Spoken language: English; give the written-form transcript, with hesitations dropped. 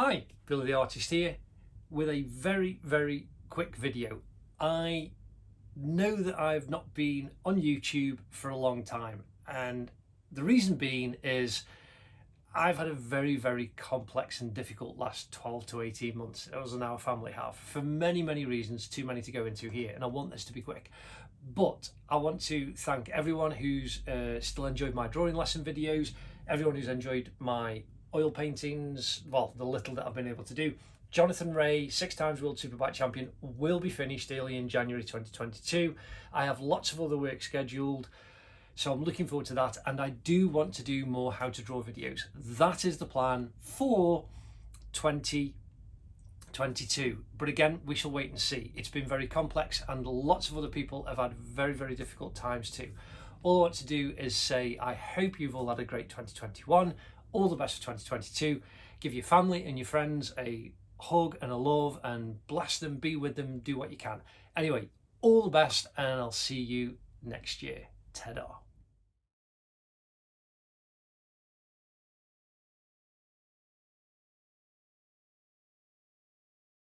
Hi, Billy the Artist here with a very quick video. I know that I've not been on YouTube for a long time, and the reason being is I've had a very complex and difficult last 12 to 18 months, as in our family have, for many reasons, too many to go into here, and I want this to be quick. But I want to thank everyone who's still enjoyed my drawing lesson videos, everyone who's enjoyed my oil paintings, well, the little that I've been able to do. Jonathan Rea, 6 times World Superbike champion, will be finished early in January 2022. I have lots of other work scheduled, so I'm looking forward to that, and I do want to do more how to draw videos. That is the plan for 2022. But again, we shall wait and see. It's been very complex, and lots of other people have had very difficult times too. All I want to do is say I hope you've all had a great 2021. All the best for 2022. Give your family and your friends a hug and a love, and bless them, be with them, do what you can. Anyway, all the best, and I'll see you next year. Ta-da.